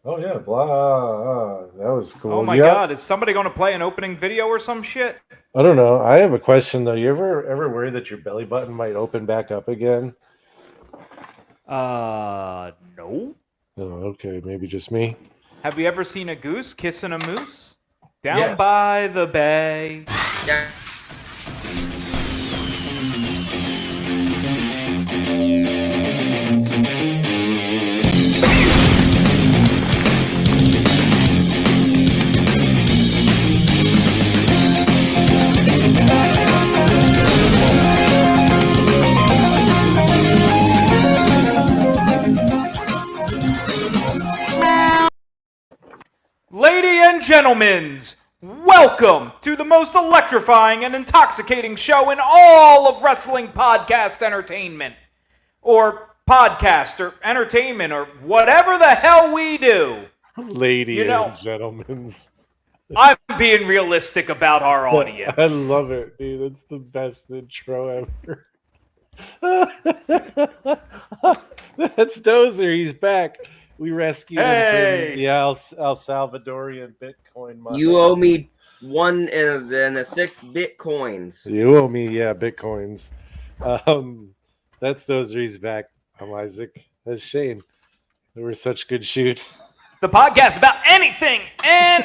Oh yeah, blah. That was Oh cool. my Yeah, God, is somebody going to play an opening video or some shit? I don't know. I have a question though. You ever worry that your belly button might open back up again? No. Oh, okay, maybe just me. Have you ever seen a goose kissing a moose? Down Yes. by the bay. Yeah. Ladies and gentlemen, welcome to the most electrifying and intoxicating show in all of wrestling podcast entertainment. Or podcast or entertainment or whatever the hell we do. Lady You know, and gentlemen. I'm being realistic about our I audience. love it, dude. It's the best intro ever. That's Dozer. He's back. We rescued him from the Hey! El Salvadorian Bitcoin You mafia. owe me one and a sixth bitcoins. You owe me, yeah, Bitcoins. Um, that's Dozer. He's back. I'm Isaac. That's Shane. They were such good shoot. The podcast about anything and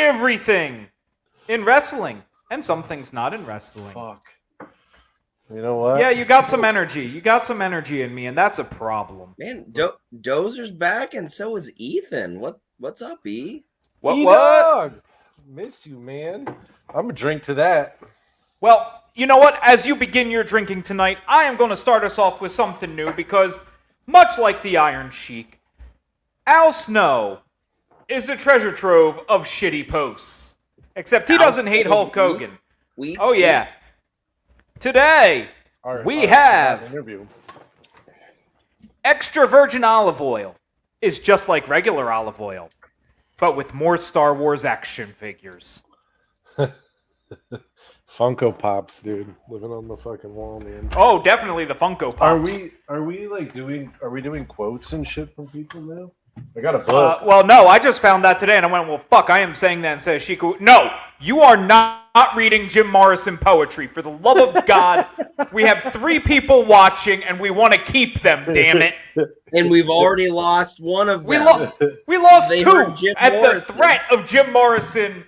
everything in wrestling. And some things not in wrestling. Fuck. You know what? Yeah, you got some energy. You got some energy in me, and that's a problem. Man, Dozer's back, and so is Ethan. What's up, E? What? E-Dog! Miss you, man. I'm gonna drink to that. Well, you know what? As you begin your drinking tonight, I am going to start us off with something new because, much like the Iron Sheik, Al Snow is the treasure trove of shitty posts. Except he doesn't hate Hulk Hogan. Oh, yeah. Today, we have interview. extra virgin olive oil. Is just like regular olive oil, but with more Star Wars action figures. Funko Pops, dude, living on the fucking wall, man. Oh, definitely the Funko Pops. Are we doing quotes and shit from people now? I got a book. Well, no, I just found that today, and I went, well, fuck, I am saying that instead of Shiku. No, you are not reading Jim Morrison poetry. For the love of God, we have 3 people watching, and we want to keep them, damn it. And we've already lost one of We, them. we lost They 2 heard Jim at Morrison. the threat of Jim Morrison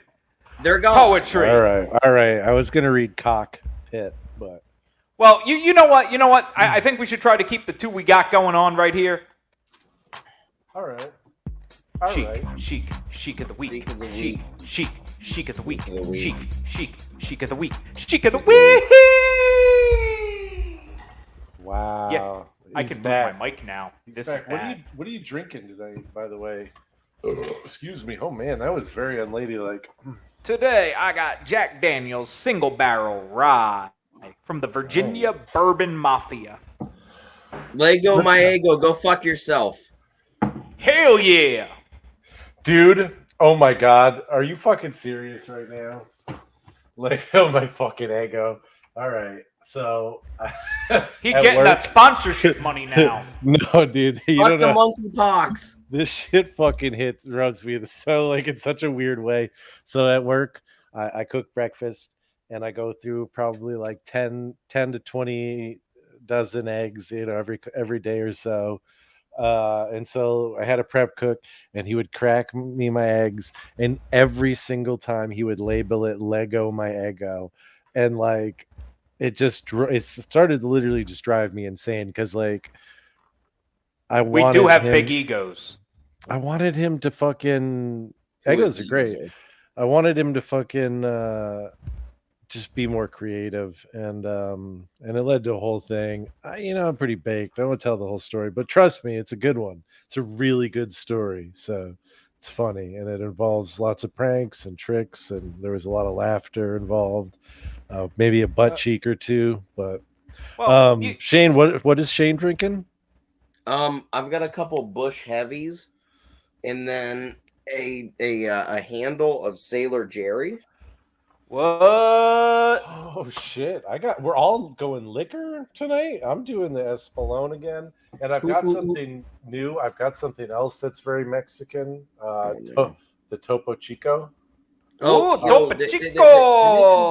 They're gone. poetry. All right. I was gonna read Cockpit, but Well, you know what? You know what? I think we should try to keep the 2 we got going on right here. all right. Chic of the week. Chic of the Chic week. of the week. Chic of the week. Chic of the week. Chic of the week. Chic of the week. Wow. Yeah, I He's can back. move my mic now. He's This back. is bad. What are you drinking today, by the way? Excuse me. Oh man, that was very unladylike. Today I got Jack Daniel's single barrel rye from the Virginia Nice. Bourbon Mafia. Lego my ego. Go fuck yourself. Hell yeah! Dude, oh my god, are you fucking serious right now? Like, oh my fucking ego. All right, so He at getting work- that sponsorship money now. No, dude, you Fuck don't the know. monkeypox. This shit fucking rubs me so like in such a weird way. So at work, I cook breakfast and I go through probably like 10 to 20 dozen eggs, every day or so. And so I had a prep cook and he would crack me my eggs, and every single time he would label it Lego my ego. And like it started to literally just drive me insane because like We do have big egos. I wanted him to fucking Who egos is are the great. user? I wanted him to fucking just be more creative, and it led to a whole thing. I'm pretty baked. I won't tell the whole story, but trust me, it's a good one. It's a really good story. So it's funny, and it involves lots of pranks and tricks, and there was a lot of laughter involved. Maybe a butt cheek or two, but Well, Shane, what is Shane drinking? I've got a couple Bush heavies, and then a handle of Sailor Jerry. What? Oh shit! We're all going liquor tonight. I'm doing the Espolón again, and I've got Who- something new. I've got something else that's very Mexican. Oh, no. The Topo Chico. Ooh, Topo They make some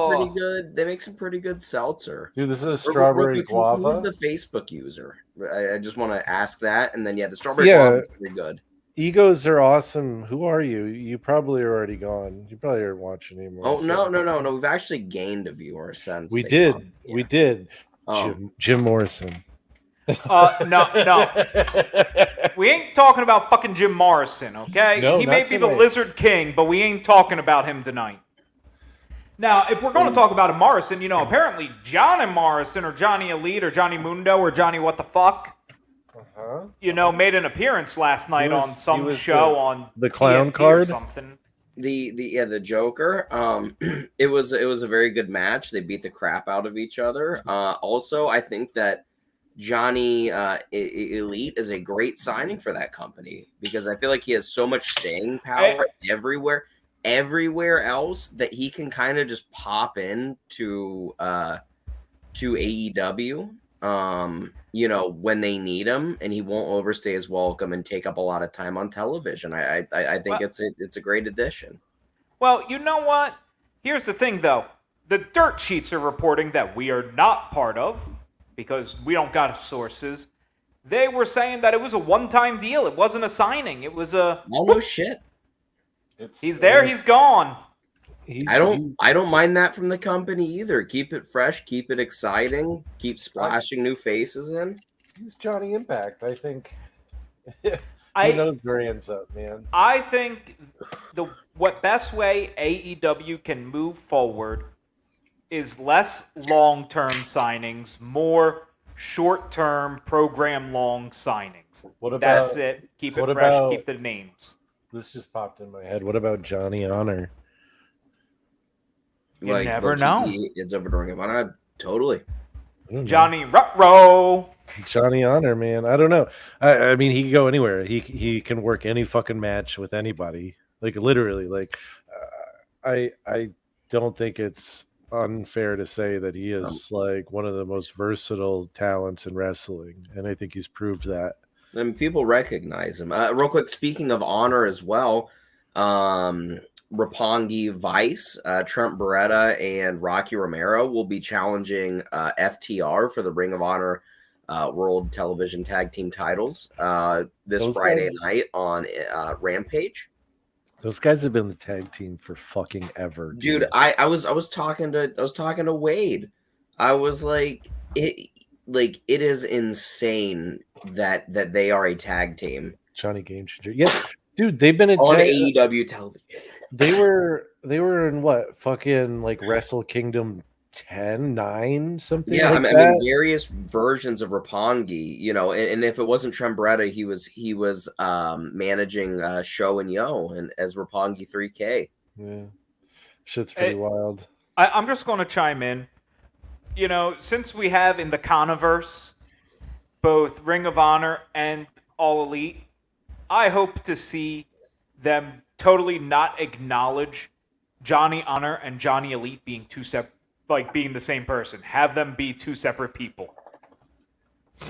pretty Chico! good. They make some pretty good seltzer. Dude, this is a Real strawberry quick, who's guava. the Facebook user? I just want to ask that, and then the strawberry guava Yeah, is pretty good. egos are awesome. Who are you? You probably are already gone. You probably aren't watching anymore. Oh so- no! We've actually gained a viewer since We they did. come. We Yeah. did. Oh, Jim Morrison. No. We ain't talking about fucking Jim Morrison, okay? No, he may not be the tonight. Lizard King, but we ain't talking about him tonight. Now, if we're going to talk about a Morrison, apparently Johnny Morrison or Johnny Elite or Johnny Mundo or Johnny What the Fuck, made an appearance last night on some show on the clown TNT card or something. the Joker. It was a very good match. They beat the crap out of each other. Also, I think that Johnny Elite is a great signing for that company because I feel like he has so much staying power everywhere else that he can kind of just pop in to AEW when they need him, and he won't overstay his welcome and take up a lot of time on television. I think it's a great addition. Well, you know what? Here's the thing, though. The dirt sheets are reporting that we are not part of, because we don't got sources. They were saying that it was a one-time deal. It wasn't a signing. It was a... Oh, no shit. He's there, he's gone. I don't mind that from the company either. Keep it fresh, keep it exciting, keep splashing new faces in. He's Johnny Impact, I think. Who knows where he ends up, man? I think what best way AEW can move forward is less long-term signings, more short-term program-long signings. That's it. Keep it fresh. Keep the names. This just popped in my head. What about Johnny Honor? You never know. It's over to Ring of Honor. Totally. Johnny Rutrow. Johnny Honor, man. I don't know. I mean, he can go anywhere. He can work any fucking match with anybody. Like literally. Like, I don't think it's unfair to say that he is like one of the most versatile talents in wrestling, and I think he's proved that. I mean, people recognize him. Real quick, speaking of Honor as well, Roppongi Vice, Trent Beretta, and Rocky Romero will be challenging FTR for the Ring of Honor World Television Tag Team titles this Friday night on Rampage. Those guys have been the tag team for fucking ever, dude. I was talking to Wade. I was like, it is insane that they are a tag team. Johnny Game Changer. Yes, dude, they've been on AEW television. They were in what fucking like Wrestle Kingdom 10, 9, something. Yeah, like I mean various versions of Roppongi, and if it wasn't Trent Beretta, he was managing Show and Yo and as Roppongi 3K. Yeah, shit's pretty wild. I'm just going to chime in. Since we have in the Coniverse both Ring of Honor and All Elite, I hope to see them totally not acknowledge Johnny Honor and Johnny Elite being being the same person. Have them be two separate people.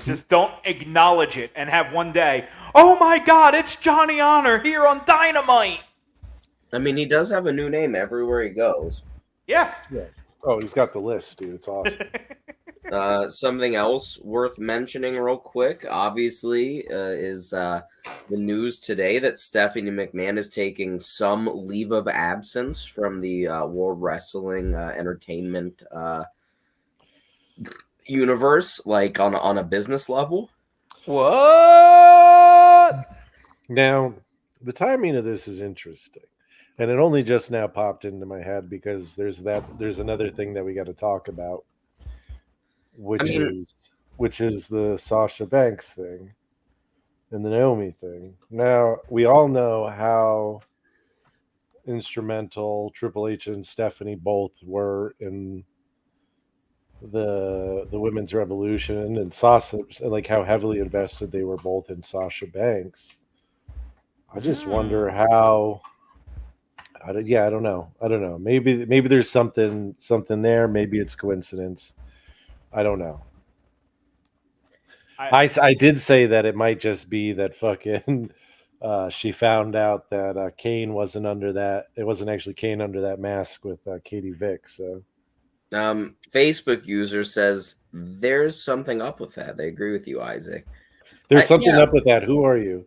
Just don't acknowledge it and have one day, oh my God, it's Johnny Honor here on Dynamite. I mean, he does have a new name everywhere he goes. Yeah. Oh, he's got the list, dude. It's awesome. Something else worth mentioning real quick, obviously, is the news today that Stephanie McMahon is taking some leave of absence from the World Wrestling Entertainment universe, like on a business level. What? Now, the timing of this is interesting. And it only just now popped into my head because there's another thing that we got to talk about, which is the Sasha Banks thing and the Naomi thing. Now, we all know how instrumental Triple H and Stephanie both were in the women's revolution, and Sasha, like how heavily invested they were both in Sasha Banks. I just wonder how I don't know. Maybe there's something there. Maybe it's coincidence. I don't know. I did say that it might just be that fucking she found out that Kane wasn't under that. It wasn't actually Kane under that mask with Katie Vick. So Facebook user says there's something up with that. They agree with you, Isaac. there's something Yeah. up with that. Who are you?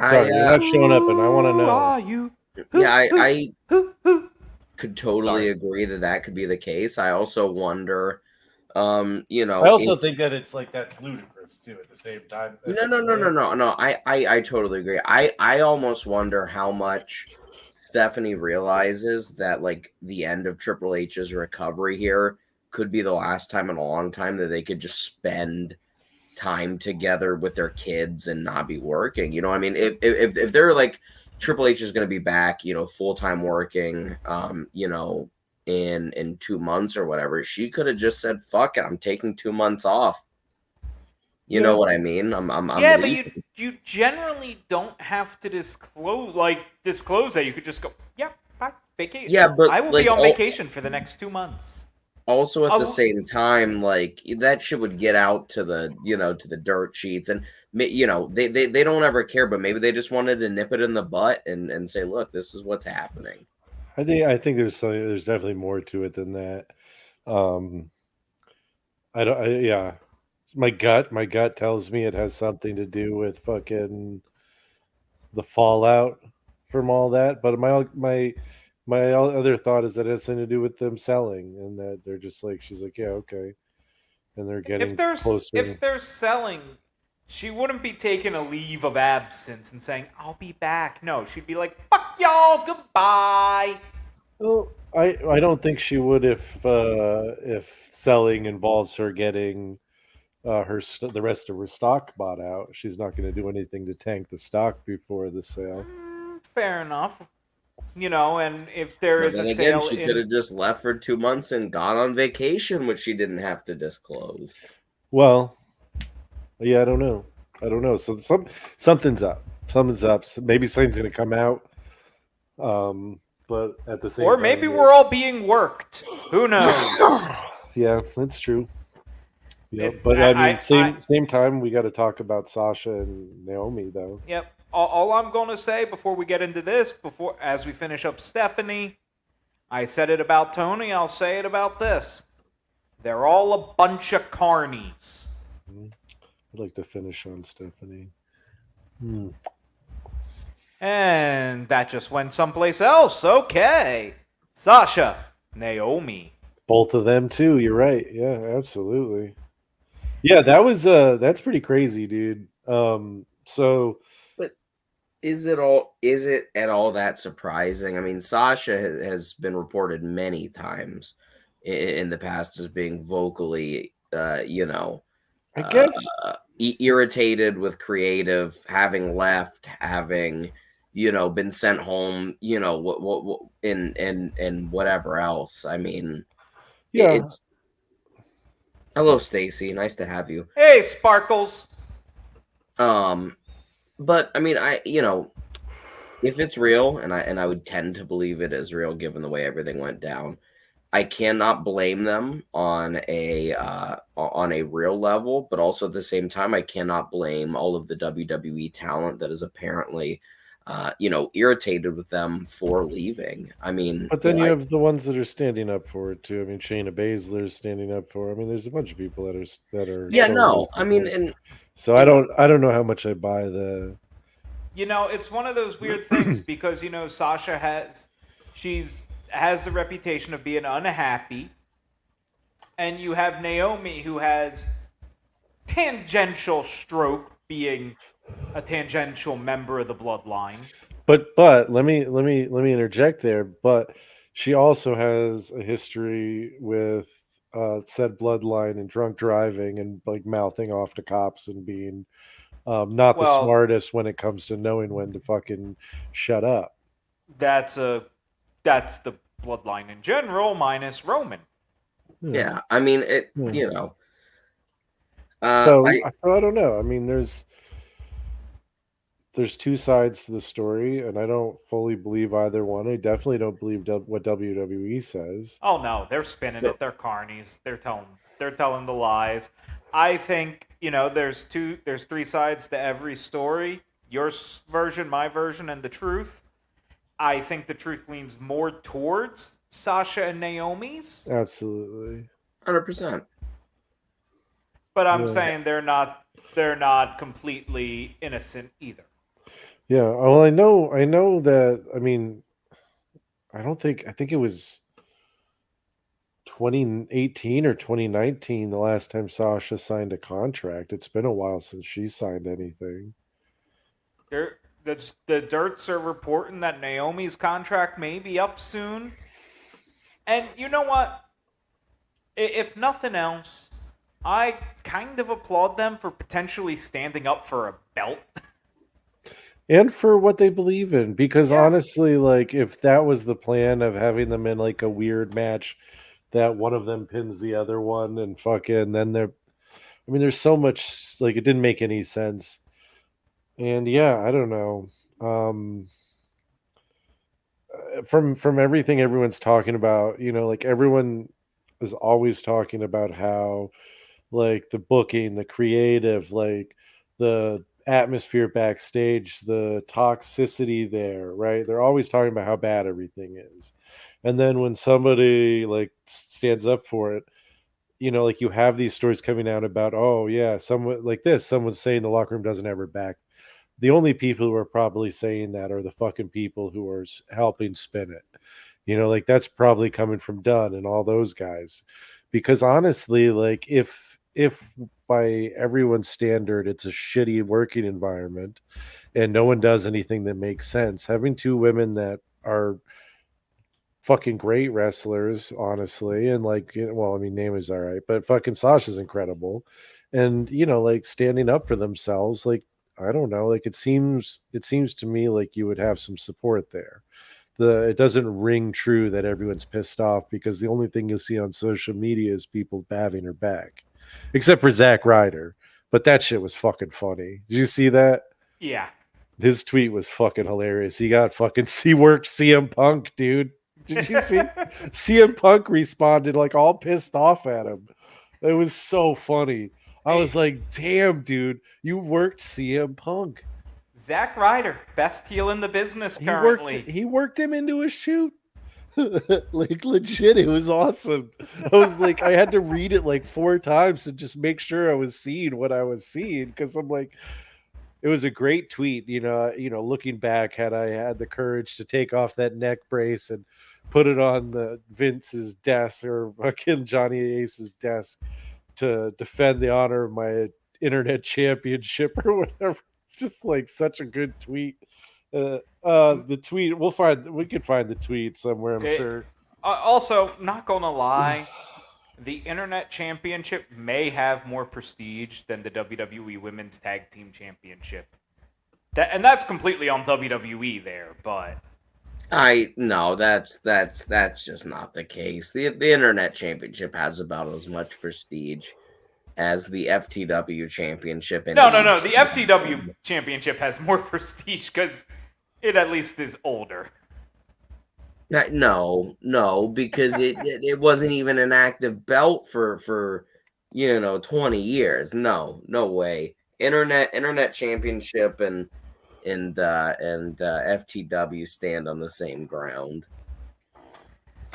Sorry, you're not showing up, and I want to Who know. are you? Yeah, I Who? could totally agree that could be the case. I also wonder, you know, I also think that it's like that's ludicrous too. At the same time, no. I totally agree. I almost wonder how much Stephanie realizes that like the end of Triple H's recovery here could be the last time in a long time that they could just spend time together with their kids and not be working. You know, I mean, if they're like Triple H is going to be back, you know, full time working, you know, in 2 months or whatever, she could have just said, "Fuck it, I'm taking 2 months off." You know what I mean? I'm Yeah, leaving. but you generally don't have to disclose that. You could just go, yeah, bye, vacation. Yeah, but I will like be on vacation for the next 2 months. also at the same time, like that shit would get out to the, you know, to the dirt sheets, and you know they don't ever care, but maybe they just wanted to nip it in the butt and say, look, this is what's happening. I think there's definitely more to it than that. I don't. Yeah, my gut tells me it has something to do with fucking the fallout from all that. But my other thought is that it has something to do with them selling, and that they're just like she's like, yeah, okay, and they're getting closer. If they're selling, she wouldn't be taking a leave of absence and saying, I'll be back. No, she'd be like, fuck y'all, goodbye. Well, I don't think she would if selling involves her getting the rest of her stock bought out. She's not going to do anything to tank the stock before the sale. Fair enough. You know, and if there is a sale, she could have just left for 2 months and gone on vacation, which she didn't have to disclose. Well, yeah, I don't know. So something's up. Maybe something's going to come out. But at the same or time, maybe we're all being worked. Who knows? Yeah, that's true. Yeah, but I mean, same time, we got to talk about Sasha and Naomi, though. Yep. All I'm going to say before we get into this, as we finish up Stephanie, I said it about Tony, I'll say it about this. They're all a bunch of carnies. I'd like to finish on Stephanie. And that just went someplace else. Okay. Sasha, Naomi. Both of them, too. You're right. Yeah, absolutely. Yeah, that's pretty crazy, dude. So... Is it at all that surprising? I mean, Sasha has been reported many times in the past as being vocally, you know, I guess irritated with creative, having left, having, you know, been sent home, you know, what and whatever else. I mean, yeah. It's hello, Stacy. Nice to have you. Hey, Sparkles. But I mean, you know, if it's real, and I would tend to believe it is real given the way everything went down, I cannot blame them on a real level, but also at the same time, I cannot blame all of the WWE talent that is apparently, you know, irritated with them for leaving. I mean, but then you have the ones that are standing up for it too. I mean, Shayna Baszler's standing up for it. I mean, there's a bunch of people that are. Yeah, no, I mean, and so I don't know how much I buy the. You know, it's one of those weird things because, you know, Sasha has the reputation of being unhappy. And you have Naomi who has tangential stroke being a tangential member of the bloodline. But let me interject there. But she also has a history with said bloodline and drunk driving and like mouthing off to cops and being not the smartest when it comes to knowing when to fucking shut up. That's the bloodline in general, minus Roman. Yeah, I mean it. You know. So I don't know. I mean, there's two sides to the story, and I don't fully believe either one. I definitely don't believe what WWE says. Oh no, they're spinning it. They're carnies. They're telling the lies. I think, there's three sides to every story. Your version, my version, and the truth. I think the truth leans more towards Sasha and Naomi's, Absolutely. 100%. but I'm Yeah. saying they're not completely innocent either. Yeah. Well, I know that. I mean, I think it was 2018 or 2019 the last time Sasha signed a contract. It's been a while since she signed anything. The Dirts are reporting that Naomi's contract may be up soon. And you know what? If nothing else, I kind of applaud them for potentially standing up for a belt. And for what they believe in, because Yeah. honestly, like if that was the plan of having them in like a weird match that one of them pins the other one and fucking then I mean there's so much, like it didn't make any sense. And yeah, I don't know. From everything everyone's talking about, like everyone is always talking about how like the booking, the creative, like the atmosphere backstage, the toxicity there, right? They're always talking about how bad everything is. And then when somebody like stands up for it, like you have these stories coming out about, oh yeah, someone like this, someone's saying the locker room doesn't have her back. The only people who are probably saying that are the fucking people who are helping spin it. Like that's probably coming from Dunn and all those guys. Because honestly, like if by everyone's standard it's a shitty working environment and no one does anything that makes sense, having two women that are fucking great wrestlers, honestly, and like, well, I mean, Naomi's all right, but fucking Sasha's incredible, and like standing up for themselves, like I don't know, like it seems to me like you would have some support there. It doesn't ring true that everyone's pissed off because the only thing you'll see on social media is people having her back, except for Zack Ryder. But that shit was fucking funny. Did you see that? Yeah. His tweet was fucking hilarious. He got fucking worked CM Punk, dude. Did you see? CM Punk responded like all pissed off at him. It was so funny. I was like, damn, dude, you worked CM Punk. Zack Ryder, best heel in the business currently. He worked him into a shoot. Like legit, it was awesome. I was like, I had to read it like 4 times to just make sure I was seeing what I was seeing, because I'm like, it was a great tweet. Looking back, had I had the courage to take off that neck brace and put it on the Vince's desk or fucking Johnny Ace's desk to defend the honor of my internet championship or whatever. It's just like such a good tweet. The tweet, we could find the tweet somewhere, I'm sure. Also, not gonna lie, the Internet Championship may have more prestige than the WWE Women's Tag Team Championship. That's completely on WWE there, but No, that's just not the case. The Internet Championship has about as much prestige as the FTW Championship. No. The FTW Championship has more prestige because it at least is older. No, because it wasn't even an active belt for 20 years. No way. Internet Championship and FTW stand on the same ground.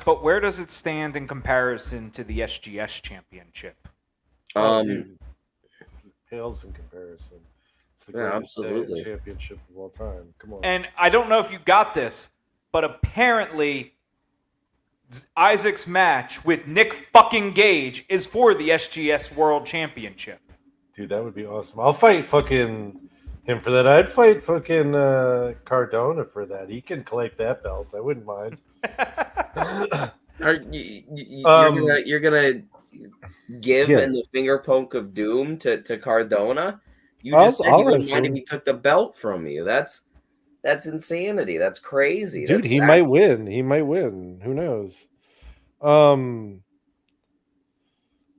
But where does it stand in comparison to the SGS Championship? Dude, pales in comparison. It's the greatest absolutely championship of all time. Come on. And I don't know if you got this, but apparently Isaac's match with Nick fucking Gage is for the SGS World Championship. Dude, that would be awesome. I'll fight fucking him for that. I'd fight fucking Cardona for that. He can collect that belt. I wouldn't mind. You're gonna give in the finger poke of doom to Cardona? You just said you wouldn't mind if he took the belt from you. That's insanity. That's crazy. Dude, he might win. He might win. Who knows?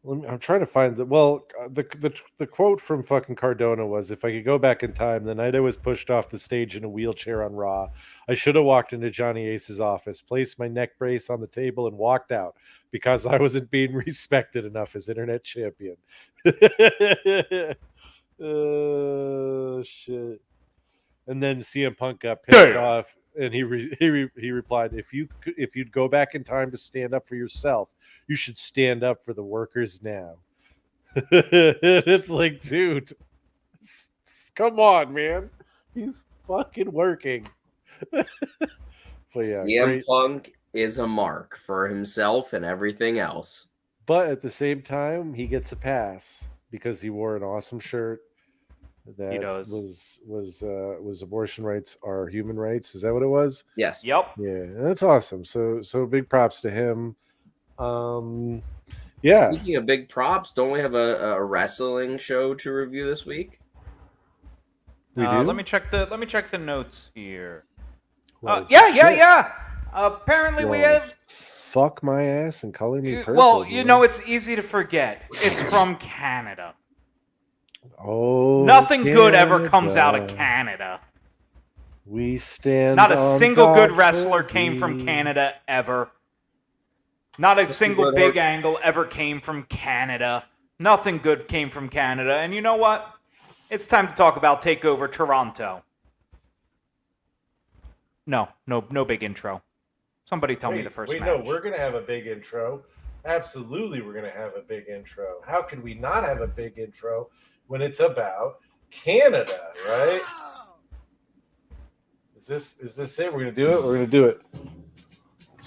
I'm trying to find the quote from fucking Cardona was, "If I could go back in time, the night I was pushed off the stage in a wheelchair on Raw, I should have walked into Johnny Ace's office, placed my neck brace on the table, and walked out because I wasn't being respected enough as internet champion." Oh shit! And then CM Punk got pissed off, and he replied, if you'd go back in time to stand up for yourself, you should stand up for the workers now." It's like, dude, come on, man, he's fucking working. But yeah, CM great. Punk is a mark for himself and everything else. But at the same time, he gets a pass because he wore an awesome shirt that He does. was abortion rights are human rights. Is that what it was? Yes. Yep. Yeah, that's awesome. So big props to him. Yeah. Speaking of big props, don't we have a wrestling show to review this week? We do? Let me check the notes here. Well, Yeah. Apparently we Well, have. fuck my ass and color me purple. Well, dude. it's easy to forget. It's from Canada. Oh, Nothing good ever comes out of Canada. Canada. We stand. Not a on single good God wrestler for came from thee. Canada ever. Not a single good big angle ever came from Canada. Nothing good came from Canada. And you know what? It's time to talk about Takeover Toronto. No big intro. Somebody tell me the first match. No, we're gonna have a big intro. Absolutely, we're gonna have a big intro. How could we not have a big intro when it's about Canada, right? Is this it? We're gonna do it. We're gonna do it.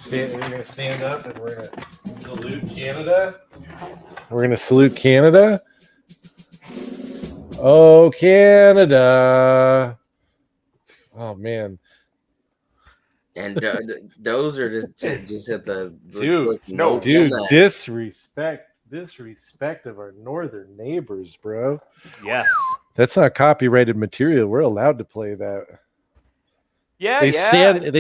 We're gonna stand up and we're gonna salute Canada. We're gonna salute Canada. Oh, Canada! Oh man. And Dozer just hit the Dude, no, disrespect of our northern neighbors, bro. Yes. That's not copyrighted material. We're allowed to play that. Yeah, They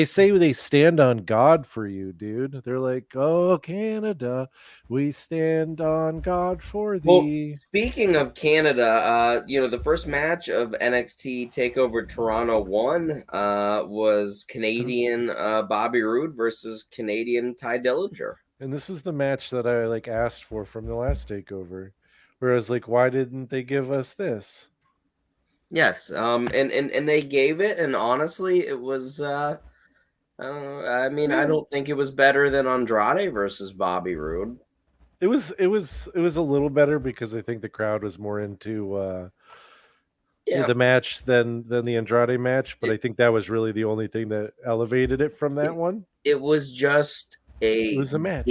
say they stand on God for you, dude. They're like, "Oh, Canada, we stand on God for thee." Well, speaking of Canada, the first match of NXT Takeover Toronto 1 was Canadian Bobby Roode versus Canadian Ty Dillinger. And this was the match that I asked for from the last takeover, where I was like, "Why didn't they give us this?" Yes, and they gave it, and honestly, it was. I don't think it was better than Andrade versus Bobby Roode. It was a little better because I think the crowd was more into the match than the Andrade match, but I think that was really the only thing that elevated it from that one. It was just It was a match.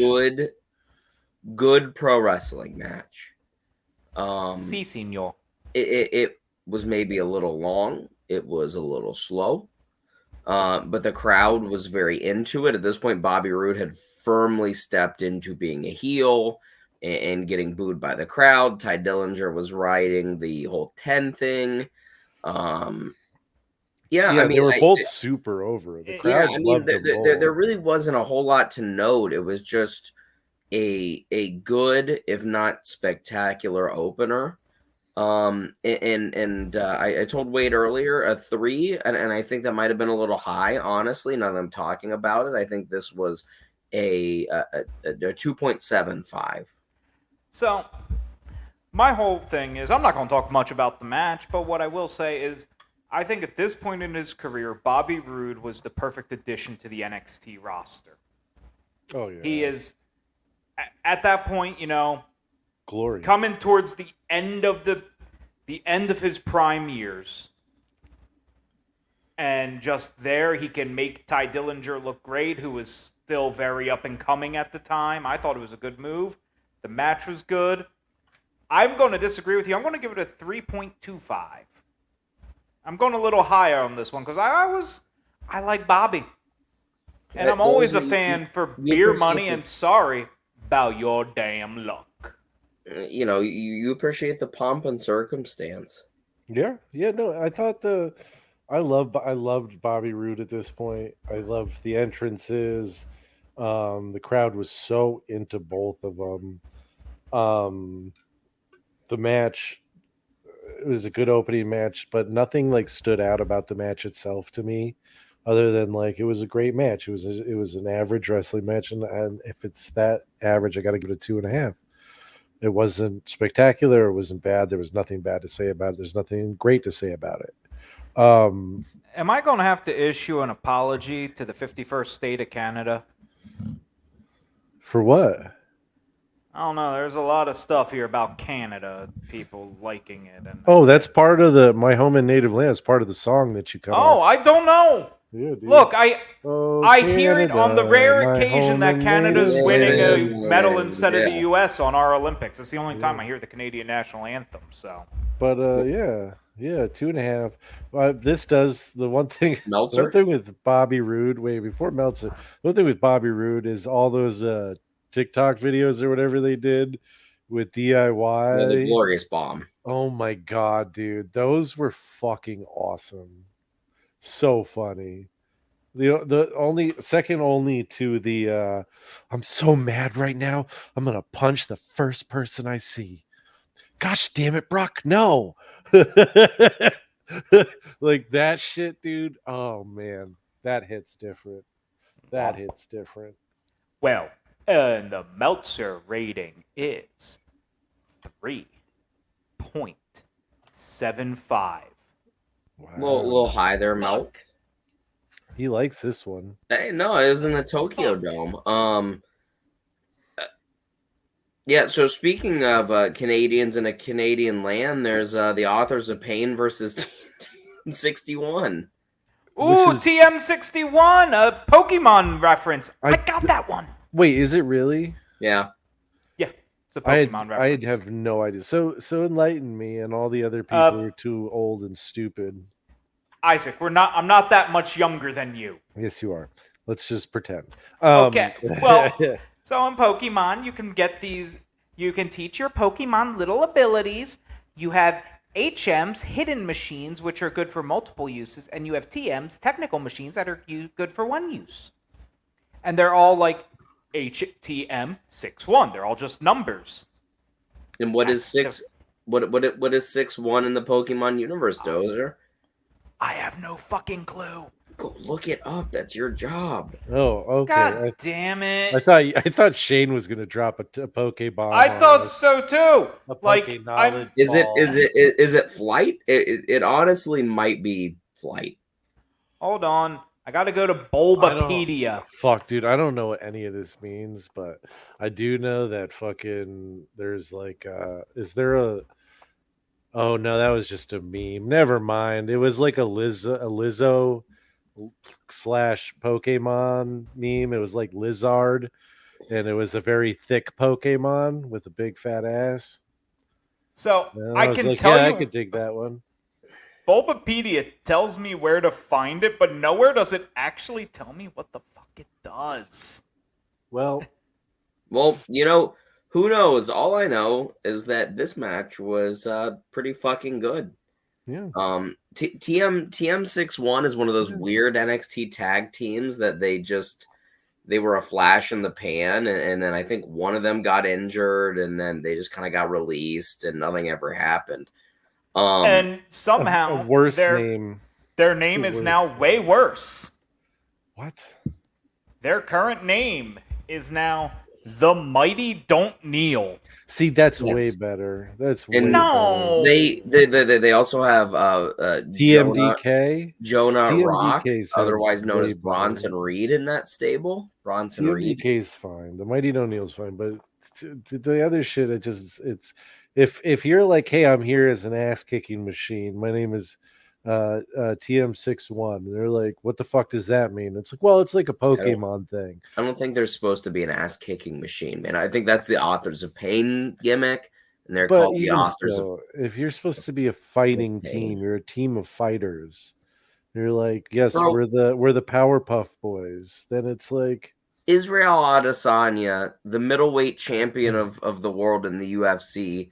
good pro wrestling match. Si, senor. It was maybe a little long. It was a little slow. But the crowd was very into it. At this point, Bobby Roode had firmly stepped into being a heel and getting booed by the crowd. Ty Dillinger was riding the whole 10 thing. They were both super over. The crowd loved them both. There really wasn't a whole lot to note. It was just a good, if not spectacular, opener. I told Wade earlier a 3, and I think that might have been a little high, honestly. Now that I'm talking about it, I think this was a 2.75. So, my whole thing is, I'm not going to talk much about the match, but what I will say is, I think at this point in his career, Bobby Roode was the perfect addition to the NXT roster. Oh yeah, he is at that point, glorious, coming towards the end of his prime years, and just there he can make Ty Dillinger look great, who was still very up and coming at the time. I thought it was a good move. The match was good. I'm going to disagree with you. I'm going to give it a 3.25. I'm going a little higher on this one because I like Bobby, and I'm always a fan for beer money. And sorry about your damn luck. You appreciate the pomp and circumstance. Yeah. No, I loved Bobby Roode at this point. I loved the entrances. The crowd was so into both of them. The match, it was a good opening match, but nothing like stood out about the match itself to me, other than like it was a great match. It was an average wrestling match, and if it's that average, I got to give it a 2.5. It wasn't spectacular. It wasn't bad. There was nothing bad to say about it. There's nothing great to say about it. Am I going to have to issue an apology to the 51st state of Canada? For what? I don't know. There's a lot of stuff here about Canada, people liking it. And Oh, that's part of the My Home and Native Land. It's part of the song that you come. oh, I don't know. Yeah, dude. Look, Oh, I hear it on the rare Canada, my occasion home that and Canada's native winning a land. medal instead of the Yeah. U.S. on our Olympics. It's the only time I hear the Canadian national anthem. So, But yeah, 2.5. This does the one thing. The Meltzer? one thing with Bobby Roode. Wait, before Meltzer, the one thing with Bobby Roode is all those TikTok videos or whatever they did with DIY. Yeah, the Glorious Bomb. Oh my god, dude, those were fucking awesome. So funny. The only second only to the I'm so mad right now. I'm gonna punch the first person I see. Gosh damn it, Brock, no. Like that shit, dude. Oh man, that hits different. That hits different. well, and the Meltzer rating is 3.75. Wow. Little high there, Melt. He likes this one. Hey, no, it was in the Tokyo Dome. Yeah, so speaking of Canadians in a Canadian land, there's the Authors of Pain versus Team 61. Ooh, Which is- TM61, a Pokemon reference. I got that one. Wait, is it really? Yeah. Yeah, it's a I Pokemon reference. have no idea. So enlighten me, and all the other people are too old and stupid. Isaac, I'm not that much younger than you. Yes, you are. Let's just pretend. Okay. Well, so in Pokemon, you can get these. You can teach your Pokemon little abilities. You have HMs, hidden machines, which are good for multiple uses, and you have TMs, technical machines, that are good for one use. And they're all like HTM61. They're all just numbers. And what is six? What is 6-1 in the Pokemon universe, Dozer? I have no fucking clue. Go look it up. That's your job. Oh, okay. God damn it! I thought Shane was gonna drop a Pokeball. I thought so too. A Like, Poke knowledge Is ball. it flight? It honestly might be flight. Hold on. I gotta go to Bulbapedia. Fuck, dude, I don't know what any of this means, but I do know that fucking there's like is there a oh no, that was just a meme. Never mind. It was like a Lizzo slash Pokemon meme. It was like Lizard, and it was a very thick Pokemon with a big fat ass. So And I was can like, tell yeah, you, I could dig that one. Bulbapedia tells me where to find it, but nowhere does it actually tell me what the fuck it does. Well, you know, who knows? All I know is that this match was pretty fucking good. yeah. TM61 is one of those weird NXT tag teams that they were a flash in the pan, and then I think one of them got injured, and then they just kind of got released, and nothing ever happened. And somehow a worse their name. name is now way worse. What? Their current name is now The Mighty Don't Kneel. See, that's Yes. way better. That's And way No. They also have better. TMDK. Jonah TMDK Rock, sounds otherwise known way as Bronson Reed, in that stable. Bronson Reed. TMDK is fine. The Mighty No Neil's fine, but the other shit, it's if you're like, hey, I'm here as an ass kicking machine. My name is TM61. They're like, what the fuck does that mean? It's like, well, it's like a Pokemon thing. I don't think they're supposed to be an ass kicking machine, man. I think that's the Authors of Pain gimmick, and they're But called the even Authors of so, if you're supposed to be a fighting Pain. team, you're a team of fighters. You're like, yes, Bro. we're the Powerpuff Boys. Then it's like, Israel Adesanya, the middleweight champion of the world in the UFC,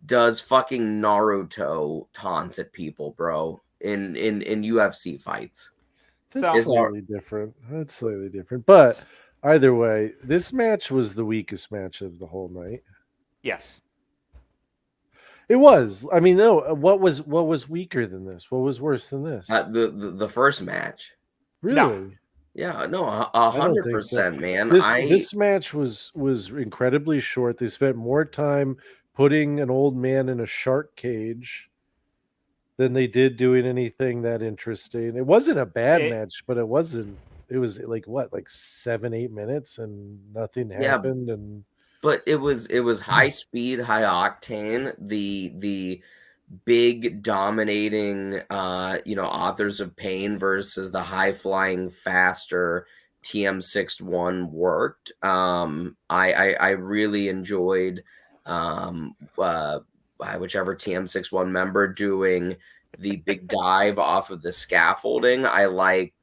does fucking Naruto taunts at people, bro, in UFC fights. that's So- slightly different. That's slightly different. But either way, this match was the weakest match of the whole night. Yes. It was. I mean, no. What was weaker than this? What was worse than this? The first match. Really? Yeah, no, I don't think so. 100%, man. This match was incredibly short. They spent more time putting an old man in a shark cage than they did doing anything that interesting. It wasn't a bad match, but it wasn't. It was like what, like 7-8 minutes, and nothing happened. And but it was high speed, high octane. The big dominating Authors of Pain versus the high flying faster TM61 worked. I really enjoyed whichever TM61 member doing the big dive off of the scaffolding. I liked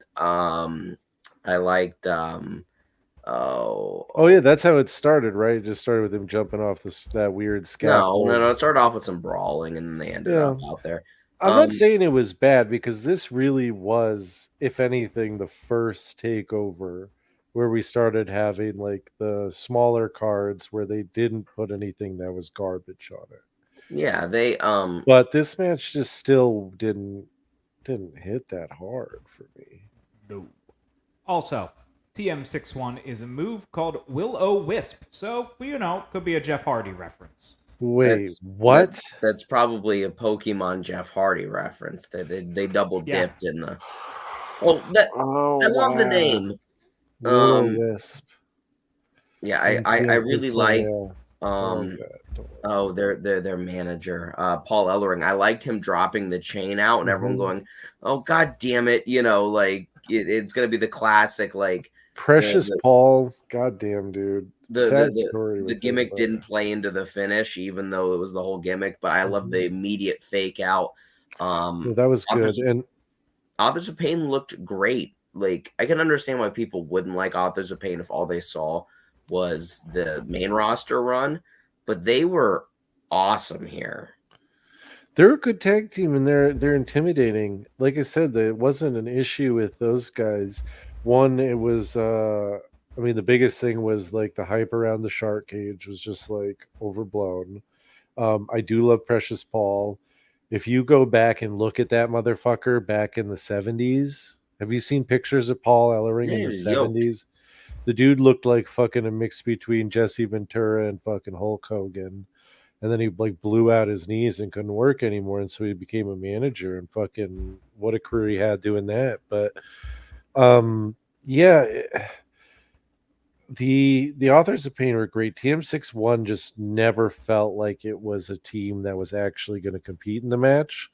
oh yeah, that's how it started, right? It just started with him jumping off that weird scaffold. No. It started off with some brawling, and then they ended up out there. I'm not saying it was bad, because this really was, if anything, the first takeover where we started having like the smaller cards where they didn't put anything that was garbage on it. Yeah, they but this match just still didn't hit that hard for me. No. Also, TM61 is a move called Will-O-Wisp, so could be a Jeff Hardy reference. Wait, what? That's probably a Pokemon Jeff Hardy reference. They double dipped in the. I love the name. Will-O-Wisp. Yeah, I really like their manager, Paul Ellering. I liked him dropping the chain out and everyone going, "Oh god damn it," like it's gonna be the classic like Precious Paul. God damn, dude. The gimmick didn't play into the finish, even though it was the whole gimmick. But I love the immediate fake out. That was good. And Authors of Pain looked great. Like, I can understand why people wouldn't like Authors of Pain if all they saw was the main roster run, but they were awesome here. They're a good tag team, and they're intimidating. Like I said, it wasn't an issue with those guys. One, it was the biggest thing was like the hype around the shark cage was just like overblown. I do love Precious Paul. If you go back and look at that motherfucker back in the 70s, have you seen pictures of Paul Ellering in the 70s? The dude looked like fucking a mix between Jesse Ventura and fucking Hulk Hogan. And then he like blew out his knees and couldn't work anymore, and so he became a manager, and fucking what a career he had doing that. But the Authors of Pain were great. TM61 just never felt like it was a team that was actually going to compete in the match.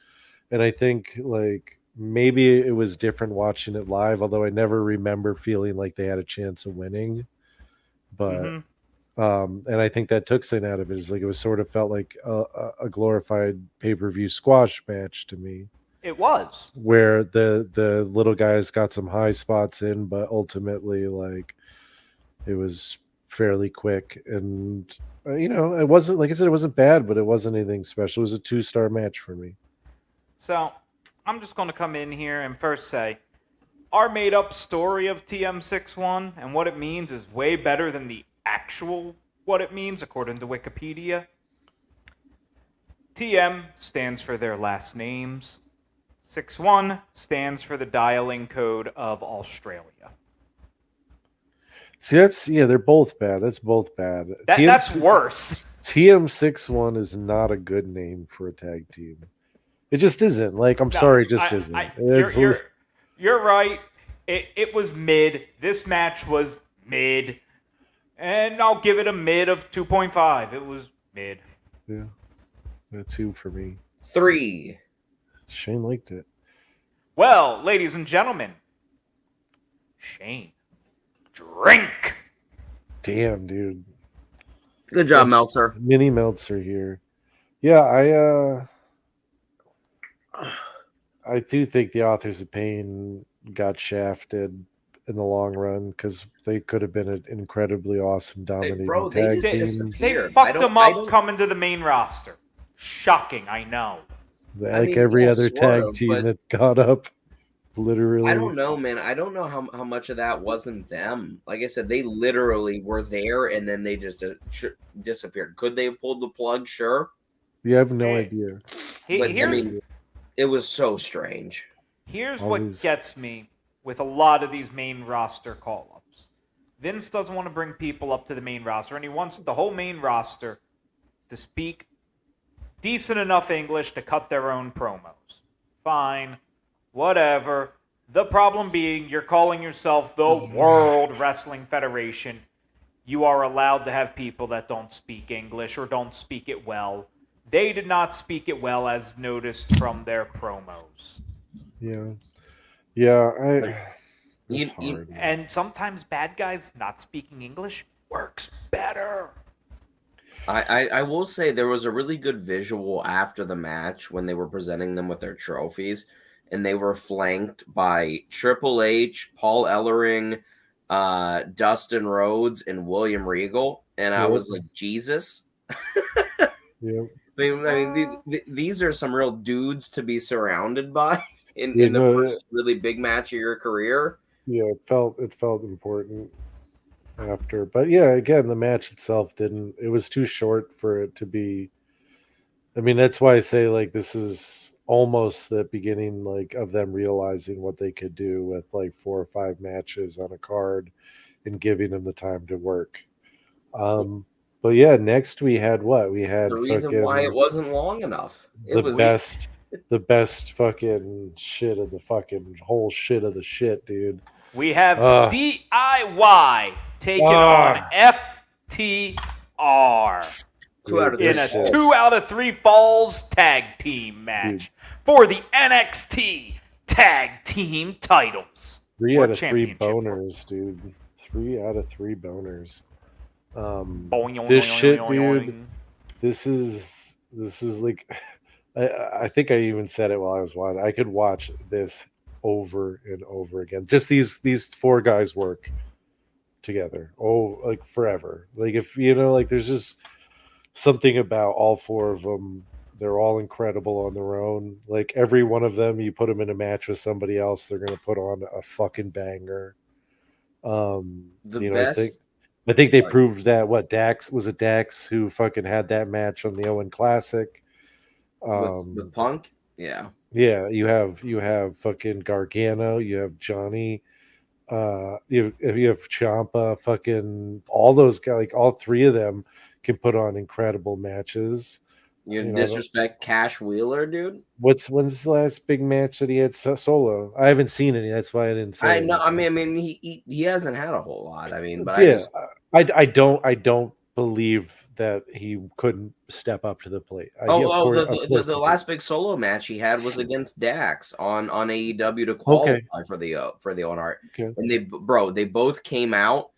And I think like maybe it was different watching it live, although I never remember feeling like they had a chance of winning. But and I think that took something out of it. Is like it was sort of felt like a glorified pay-per-view squash match to me. It was, where the little guys got some high spots in, but ultimately like it was fairly quick, and it wasn't, like I said, it wasn't bad, but it wasn't anything special. It was a 2-star match for me. So I'm just going to come in here and first say our made-up story of TM61 and what it means is way better than the actual what it means according to Wikipedia. TM stands for their last names. 61 stands for the dialing code of Australia. See, they're both bad. That's both bad. That's worse. TM61 is not a good name for a tag team. It just isn't. Like, I'm sorry, it just isn't. You're right. It was mid. This match was mid. And I'll give it a mid of 2.5. It was mid. Yeah. A 2 for me. 3. Shane liked it. Well, ladies and gentlemen, Shane, drink. Damn, dude. Good job, Meltzer. Mini Meltzer here. Yeah, I do think the Authors of Pain got shafted in the long run because they could have been an incredibly awesome dominating tag team. They fucked them up coming to the main roster. Shocking, I know. Every other tag team that's got up literally. I don't know, man. I don't know how much of that wasn't them. Like I said, they literally were there and then they just disappeared. Could they have pulled the plug? Sure. You have no Eh, idea. But I Here's mean, it was so strange. here's All what these- gets me with a lot of these main roster call-ups. Vince doesn't want to bring people up to the main roster, and he wants the whole main roster to speak decent enough English to cut their own promos. Fine. Whatever. The problem being, you're calling yourself the World Wrestling Federation. You are allowed to have people that don't speak English or don't speak it well. They did not speak it well, as noticed from their promos. Yeah. It's hard. And sometimes bad guys not speaking English works better. I will say there was a really good visual after the match when they were presenting them with their trophies, and they were flanked by Triple H, Paul Ellering, Dustin Rhodes, and William Regal, and I was like, Jesus. Yeah. These are some real dudes to be surrounded by in the first really big match of your career. Yeah, it felt important after, but yeah, again, the match itself didn't. It was too short for it to be. I mean, that's why I say like this is almost the beginning like of them realizing what they could do with like 4 or 5 matches on a card and giving them the time to work. But yeah, next we had what? We had The reason why it wasn't long enough. The best fucking shit of the fucking whole shit of the shit, dude. We have DIY taking on FTR in a 2 out of 3 falls tag team match for the NXT tag team titles. 3 out of 3 boners, dude. 3 out of 3 boners. This shit, dude. This is like, I think I even said it while I was watching. I could watch this over and over again. Just these 4 guys work together. Like forever. Like if like there's just something about all 4 of them. They're all incredible on their own. Like every one of them, you put them in a match with somebody else, they're gonna put on a fucking banger. I think they proved that. Dax was it Dax who fucking had that match on the Owen Classic with Punk. Yeah, you have fucking Gargano, you have Johnny, you have Ciampa, fucking all those guys, like all 3 of them can put on incredible matches. You disrespect Cash Wheeler, dude. When's the last big match that he had solo? I haven't seen any. That's why I didn't say. I know. I mean, he hasn't had a whole lot. I mean, but yeah, I don't believe that he couldn't step up to the plate. The last big solo match he had was against Dax on AEW to qualify for the Owen Hart. Okay. And they both came out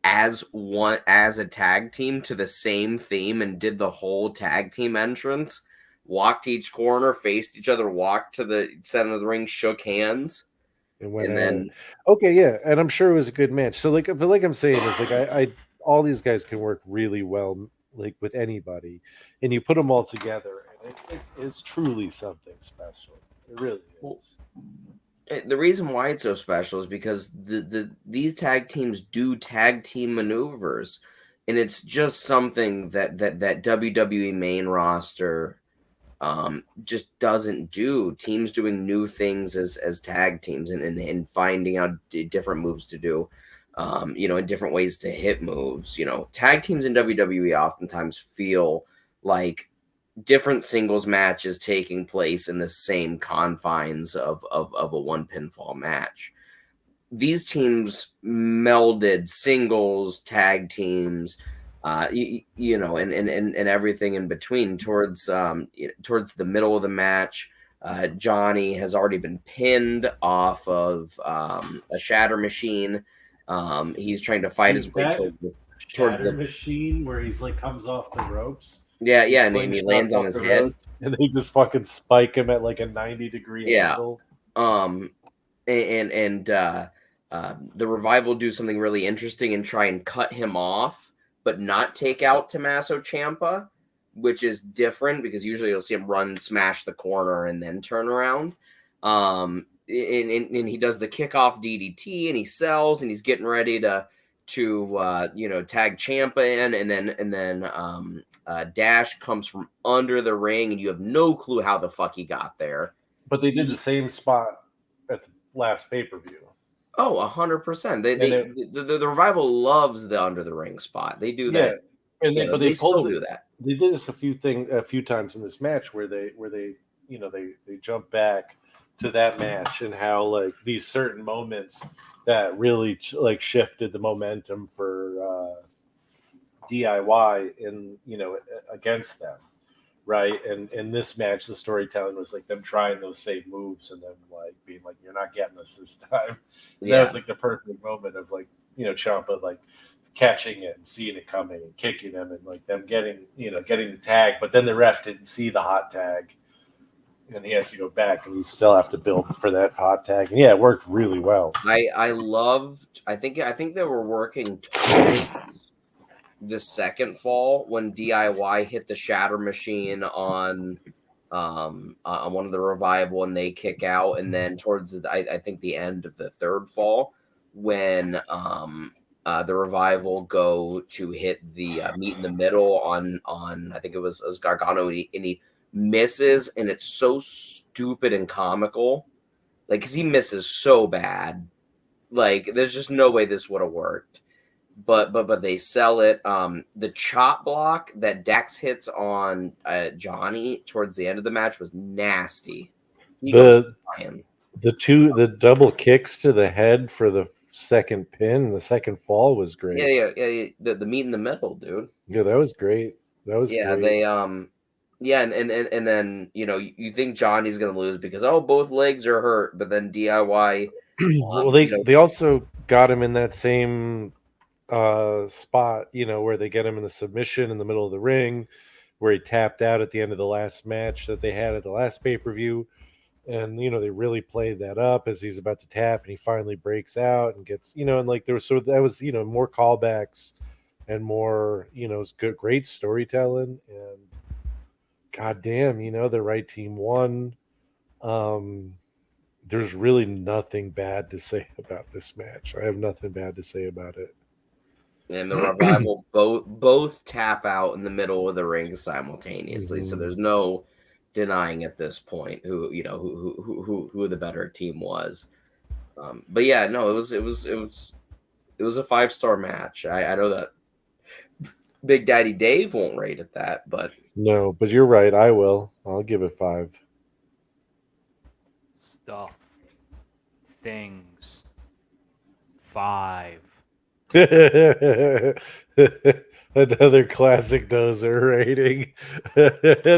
as a tag team to the same theme and did the whole tag team entrance, walked each corner, faced each other, walked to the center of the ring, shook hands, and then and I'm sure it was a good match. So like I'm saying is like I all these guys can work really well like with anybody, and you put them all together and it's truly something special. It really is. The reason why it's so special is because these tag teams do tag team maneuvers, and it's just something that WWE main roster just doesn't do. Teams doing new things as tag teams and finding out different moves to do, and different ways to hit moves. Tag teams in WWE oftentimes feel like different singles matches taking place in the same confines of a one pinfall match. These teams melded singles, tag teams, and everything in between. Towards the middle of the match, Johnny has already been pinned off of a shatter machine. He's trying to fight his way towards the machine where he's like comes off the ropes. Yeah, and he lands on his head. And they just fucking spike him at like a 90-degree angle. The Revival do something really interesting and try and cut him off, but not take out Tommaso Ciampa, which is different because usually you'll see him run, smash the corner, and then turn around. and he does the kickoff DDT, and he sells, and he's getting ready to tag Ciampa in, and then Dash comes from under the ring, and you have no clue how the fuck he got there. But they did the same spot at the last pay-per-view. Oh, 100%. The Revival loves the under the ring spot. They do that. And they still do that. They did this a few times in this match where they jump back to that match and how like these certain moments that really like shifted the momentum for DIY against them, right? And in this match, the storytelling was like them trying those same moves and then like being like, "You're not getting us this time." That was like the perfect moment of like Ciampa like catching it and seeing it coming and kicking them and like them getting the tag, but then the ref didn't see the hot tag. And he has to go back, and you still have to build for that hot tag. And yeah, it worked really well. I think they were working towards the second fall when DIY hit the shatter machine on one of the Revival, and they kick out, and then towards I think the end of the third fall when the Revival go to hit the meet in the middle on I think it was Gargano, and he misses, and it's so stupid and comical, like because he misses so bad, like there's just no way this would have worked, but they sell it. The chop block that Dex hits on Johnny towards the end of the match was nasty. The double kicks to the head for the second pin, the second fall was great. Yeah. The meet in the middle, dude. Yeah, that was great. Great. They and then you think Johnny's gonna lose because both legs are hurt, but then DIY. Well, they also got him in that same spot, where they get him in the submission in the middle of the ring, where he tapped out at the end of the last match that they had at the last pay-per-view. And they really played that up as he's about to tap, and he finally breaks out and gets and like there was that was more callbacks and more great storytelling, and goddamn, the right team won. There's really nothing bad to say about this match. I have nothing bad to say about it. And the Revival both tap out in the middle of the ring simultaneously, so there's no denying at this point who the better team was. But yeah, no, it was a 5-star match. I know that Big Daddy Dave won't rate it that, but no, but you're right. I will. I'll give it 5. Stuff. Things. 5. Another classic Dozer rating.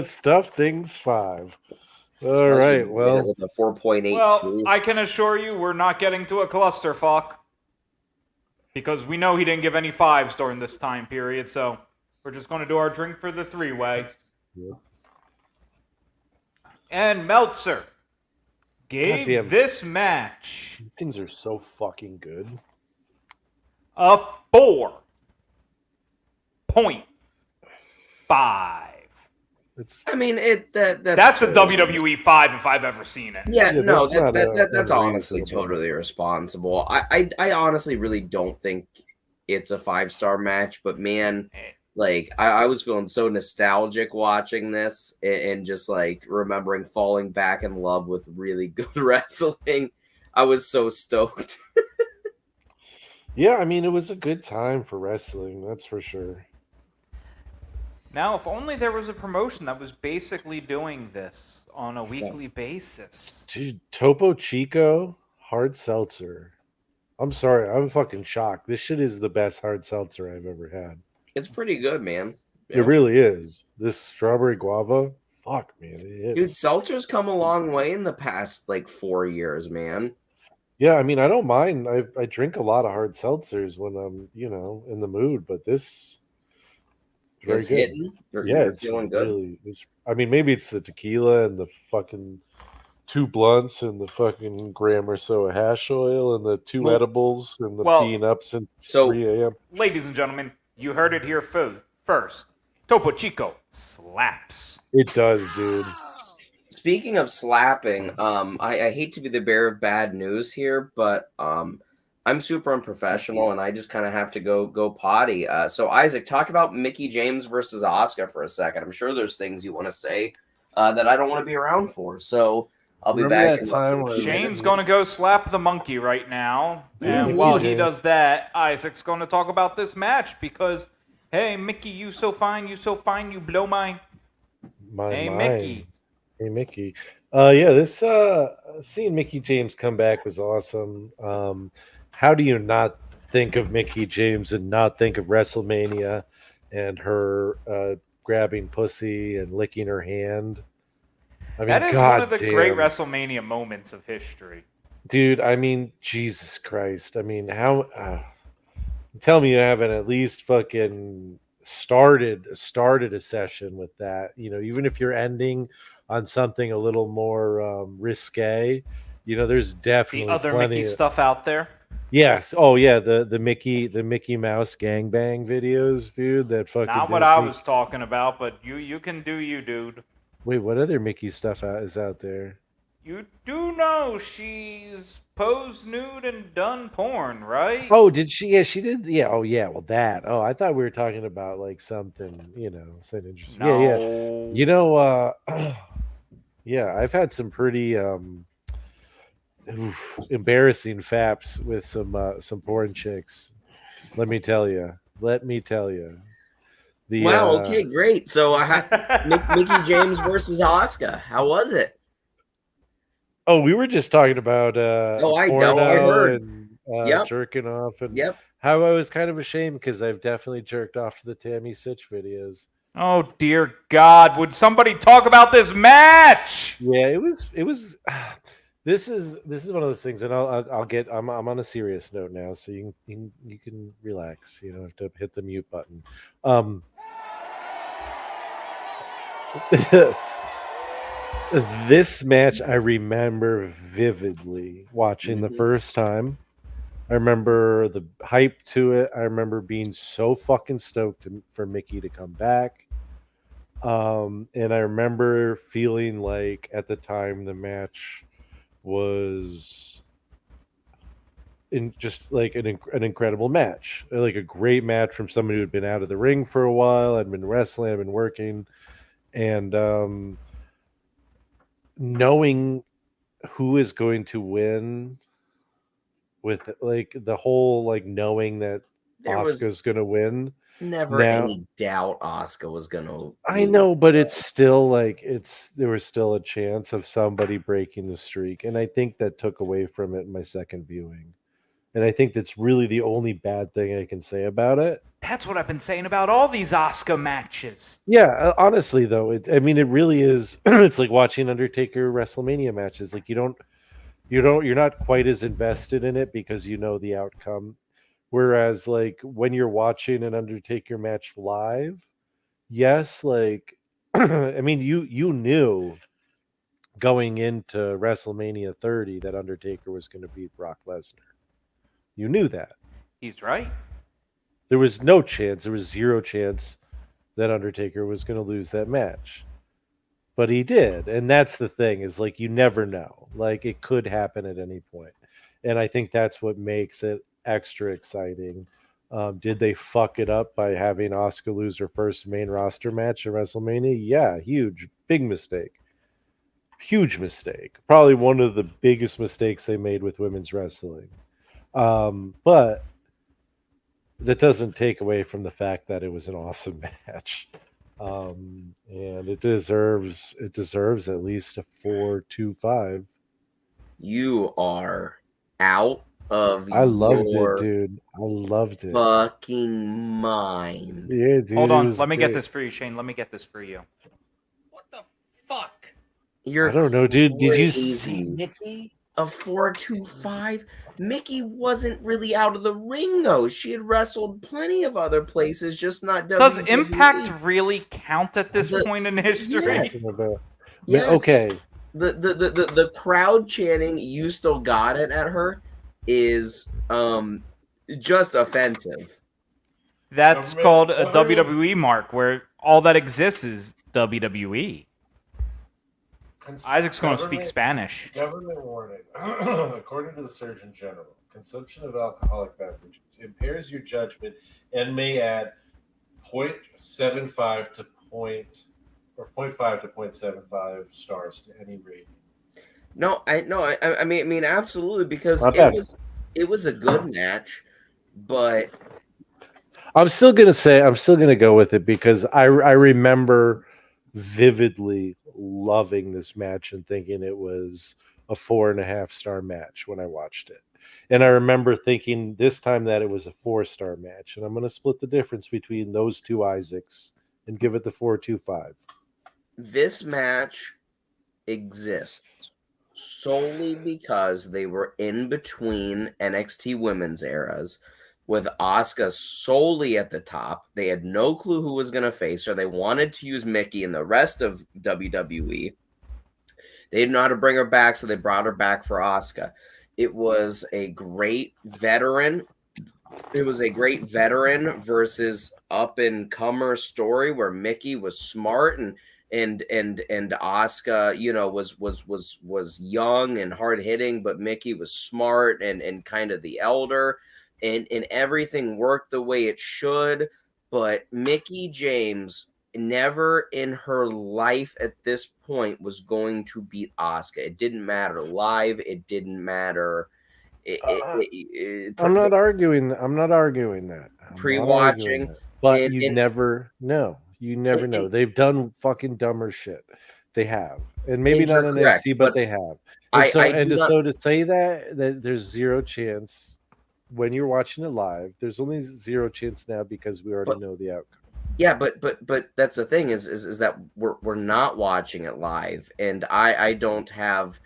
Stuff things 5. All right. Well, with a 4.8. Well, I can assure you we're not getting to a clusterfuck because we know he didn't give any 5s during this time period, so we're just going to do our drink for the 3-way. Yep. And Meltzer gave this match. These things are so fucking good. A 4.5. I mean, that's a WWE 5 if I've ever seen it. Yeah, no, that's honestly totally irresponsible. I honestly really don't think it's a 5-star match, but man, like I was feeling so nostalgic watching this and just like remembering falling back in love with really good wrestling. I was so stoked. Yeah, I mean, it was a good time for wrestling, that's for sure. Now, if only there was a promotion that was basically doing this on a weekly basis. Dude, Topo Chico hard seltzer. I'm sorry, I'm fucking shocked. This shit is the best hard seltzer I've ever had. It's pretty good, man. Yeah. It really is. This strawberry guava, fuck, man. Dude, seltzer's come a long way in the past, like, 4 years, man. Yeah, I mean, I don't mind. I drink a lot of hard seltzers when I'm, in the mood, but this... It's good. Hitting. It's feeling good. Really, I mean, maybe it's the tequila and the fucking 2 blunts and the fucking gram or so of hash oil and the 2 edibles and the being up since 3 a.m. Ladies and gentlemen, you heard it here first. Topo Chico slaps. It does, dude. Speaking of slapping, I hate to be the bearer of bad news here, but I'm super unprofessional and I just kind of have to go potty. So Isaac, talk about Mickey James versus Asuka for a second. I'm sure there's things you want to say that I don't want to be around for. So I'll be Remember back that in time about when 2 minutes. Shane's gonna go slap the monkey right now, and while he does that, Isaac's gonna talk about this match because, hey, Mickey, you so fine, you blow my hey, mind. Mickey. Hey Mickey. Yeah, this seeing Mickey James come back was awesome. How do you not think of Mickey James and not think of WrestleMania and her grabbing pussy and licking her hand? I mean, That is one of god the great damn. WrestleMania moments of history. Dude, I mean, Jesus Christ. I mean, how tell me you haven't at least fucking started a session with that. You know, even if you're ending on something a little more risque, you know, there's The definitely other plenty Mickey of, stuff out there. yes. Oh yeah, the Mickey Mouse gangbang videos, dude. That fucking Not what I Disney. was talking about, but you can do you, dude. Wait, what other Mickey stuff is out there? You do know she's posed nude and done porn, right? Oh, did she? Yeah, she did. Yeah. Oh, yeah. Well, that. Oh, I thought we were talking about like something, you know, something interesting. Yeah, yeah. No. You know, yeah, I've had some pretty embarrassing faps with some porn chicks. Let me tell you. Let me tell you. The Wow. Okay. Great. So Mickey James versus Asuka. How was it? oh, we were just talking about Oh, I porno heard. and Yep. jerking off and Yep. how I was kind of ashamed because I've definitely jerked off to the Tammy Sitch videos. Oh dear God! Would somebody talk about this match? Yeah, it was. This is one of those things, and I'll get. I'm on a serious note now, so you can relax. You don't have to hit the mute button. This match I remember vividly watching the first time. I remember the hype to it. I remember being so fucking stoked for Mickey to come back. And I remember feeling like at the time the match was in just like an incredible match, like a great match from somebody who had been out of the ring for a while, had been wrestling, had been working, and knowing who is going to win with like the whole like knowing that There was Asuka's going to win. never Now, any doubt Asuka was gonna. I know, but it's still like there was still a chance of somebody breaking the streak, and I think that took away from it in my second viewing. And I think that's really the only bad thing I can say about it. That's what I've been saying about all these Oscar matches. Yeah, honestly though, I mean, it really is. It's like watching Undertaker WrestleMania matches. Like you're not quite as invested in it because you know the outcome. Whereas like when you're watching an Undertaker match live, yes, like I mean, you knew going into WrestleMania 30 that Undertaker was going to beat Brock Lesnar. You knew that. He's right. There was no chance, there was zero chance that Undertaker was going to lose that match. But he did. And that's the thing is like you never know. Like it could happen at any point. And I think that's what makes it extra exciting. Did they fuck it up by having Asuka lose her first main roster match at WrestleMania? Yeah, huge, big mistake. Huge mistake. Probably one of the biggest mistakes they made with women's wrestling. But that doesn't take away from the fact that it was an awesome match. And it deserves at least a 4.25. You are out of I loved your it, dude. I loved it. fucking mind. Yeah, dude. Hold it on. was Let me get great. this for you, Shane. Let me get this for you. What the fuck? You're I don't know, dude. Did you crazy. see Mickey? A 4.25? Mickey wasn't really out of the ring though. She had wrestled plenty of other places, just not WWE. Does Impact really count at this The- point in history? Yes. About? Yes. Okay. The crowd chanting "You still got it" at her is just offensive. That's called a WWE mark, where all that exists is WWE. Isaac's going to speak Spanish. Government warning. According to the Surgeon General, consumption of alcoholic beverages impairs your judgment and may add 0.75 to 0.5 to 0.75 stars to any rating. I mean, absolutely, because Not bad. it was a good match, but I'm still gonna go with it because I remember vividly loving this match and thinking it was a 4.5-star match when I watched it. And I remember thinking this time that it was a 4-star match. And I'm gonna split the difference between those two Isaacs and give it the 4.25. this match exists solely because they were in between NXT women's eras with Asuka solely at the top. They had no clue who was going to face her. They wanted to use Mickey and the rest of WWE. They didn't know how to bring her back, so they brought her back for Asuka. It was a great veteran. It was a great veteran versus up-and-comer story where Mickey was smart and Asuka, you know, was young and hard-hitting, but Mickey was smart and kind of the elder, and everything worked the way it should. But Mickey James never in her life at this point was going to beat Asuka. It didn't matter live. It didn't matter. I'm not arguing that. I'm not arguing that. Pre-watching, but you never know. You never know. They've done fucking dumber shit. They have, and maybe not in NXT, but they have. And so to say that there's zero chance when you're watching it live, there's only zero chance now because we already know the outcome. Yeah, but that's the thing is that we're not watching it live, and I don't have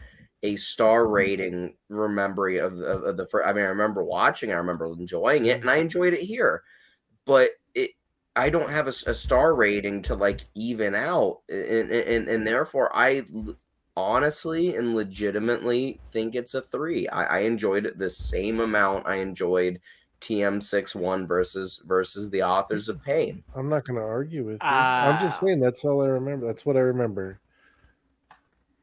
a star rating remembering of the first. I mean, I remember watching, I remember enjoying it, and I enjoyed it here, but I don't have a star rating to like even out, and therefore I honestly and legitimately think it's a 3. I enjoyed it the same amount I enjoyed TM61 versus the Authors of Pain. I'm not going to argue with you. I'm just saying that's all I remember. That's what I remember.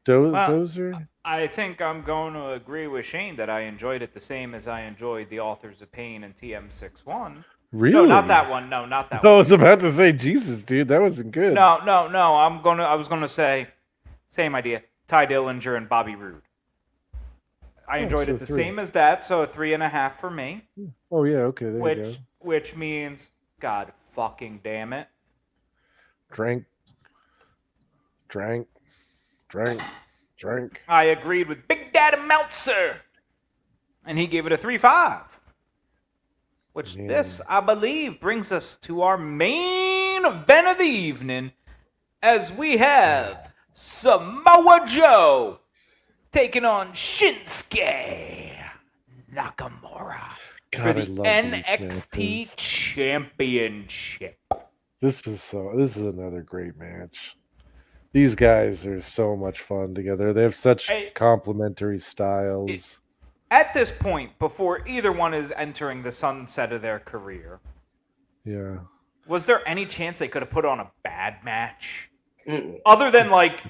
Dozer? I think I'm going to agree with Shane that I enjoyed it the same as I enjoyed the Authors of Pain and TM61. Really? No, not that one. No, not that one. I was about to say, Jesus, dude, that wasn't good. No. I was gonna say, same idea. Ty Dillinger and Bobby Roode. I enjoyed it the 3. Same as that, so a 3.5 for me. Oh yeah, okay, there you go. Which means, God fucking damn it. Drank. I agreed with Big Daddy Meltzer, and he gave it a 3.5. Which this, I believe, brings us to our main event of the evening, as we have Samoa Joe taking on Shinsuke Nakamura for the NXT Championship. This is another great match. These guys are so much fun together. They have such complementary styles. At this point, before either one is entering the sunset of their career, was there any chance they could have put on a bad match? Other than like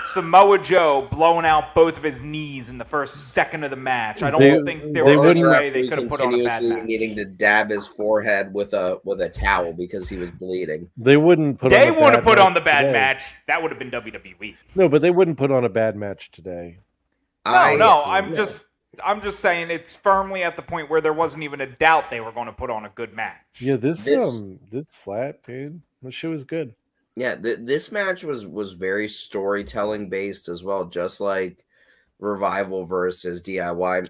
Samoa Joe blowing out both of his knees in the first second of the match, I don't think there was any way they could have put on a bad match. Needing to dab his forehead with a towel because he was bleeding. They wouldn't put. They would have put on the bad match. That would have been WWE. No, but they wouldn't put on a bad match today. I'm just saying it's firmly at the point where there wasn't even a doubt they were going to put on a good match. Yeah, this slap, dude. This shit was good. Yeah, this match was very storytelling based as well, just like Revival versus DIY.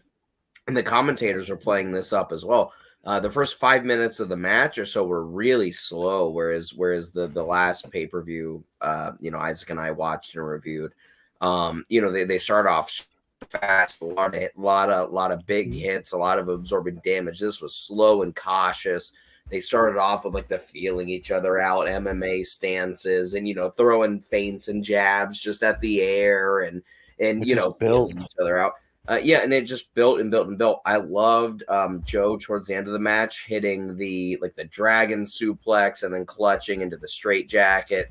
And the commentators are playing this up as well. The first 5 minutes of the match or so were really slow, whereas the last pay-per-view, Isaac and I watched and reviewed, they start off fast, a lot of big hits, a lot of absorbing damage. This was slow and cautious. They started off with like the feeling each other out MMA stances and throwing feints and jabs just at the air and feeling each other out. And it just built and built and built. I loved Joe towards the end of the match hitting the dragon suplex and then clutching into the straight jacket.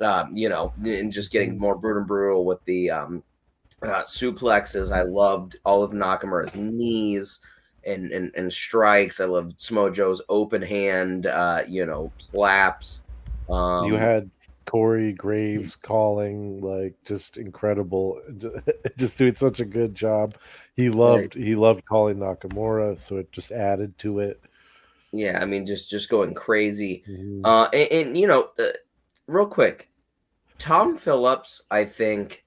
and just getting more brutal with the suplexes. I loved all of Nakamura's knees and strikes. I loved Smojo's open hand, slaps. You had Corey Graves calling, like, just incredible, just doing such a good job. He loved calling Nakamura, so it just added to it. Yeah, I mean, just going crazy. Mhm. Real quick, Tom Phillips, I think,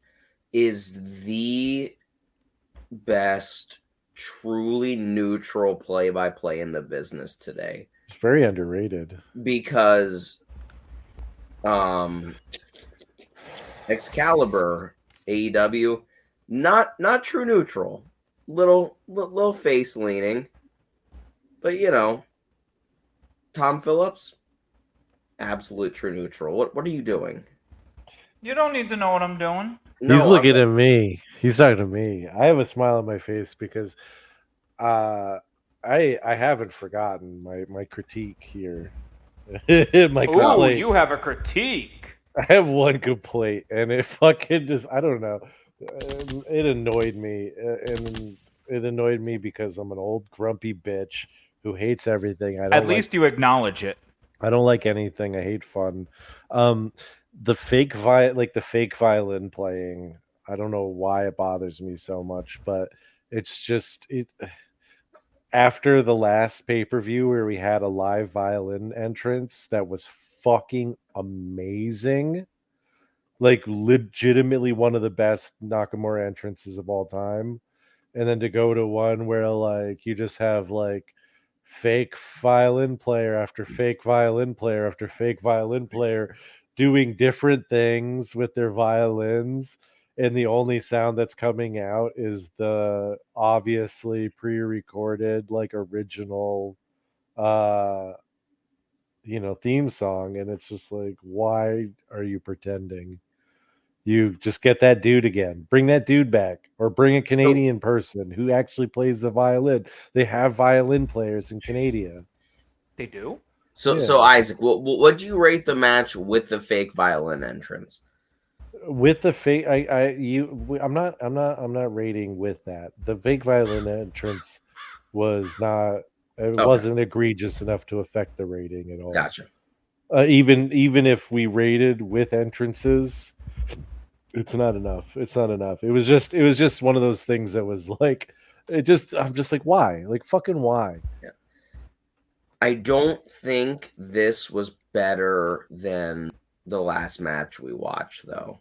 is the best truly neutral play-by-play in the business today Very underrated. because Excalibur, AEW, not true neutral, little face leaning, but Tom Phillips, absolute true neutral. What are you doing? You don't need to know what I'm doing. He's No, looking at me. He's talking to me. I have a smile on my face because I haven't forgotten my critique here. My Ooh, complaint. you have a critique. I have one complaint, and it fucking just, I don't know. It annoyed me, and it annoyed me because I'm an old grumpy bitch who hates everything. At least you acknowledge it. I don't like anything. I hate fun. The fake the fake violin playing. I don't know why it bothers me so much, but it's just it. After the last pay-per-view where we had a live violin entrance that was fucking amazing, like legitimately one of the best Nakamura entrances of all time, and then to go to one where like you just have like fake violin player after fake violin player after fake violin player doing different things with their violins, and the only sound that's coming out is the obviously pre-recorded like original uh theme song, and it's just like, why are you pretending? You just get that dude again. Bring that dude back, or bring a Canadian person who actually plays the violin. They have violin players in Canada. They do? So Yeah. Isaac, what do you rate the match with the fake violin entrance? With the fake, I'm not rating with that. The fake violin entrance was not. It Okay, wasn't egregious enough to affect the rating at all. gotcha. Even if we rated with entrances, it's not enough. It's not enough. It was just one of those things that was like, I'm just like, why? Like, fucking why? Yeah. I don't think this was better than the last match we watched, though.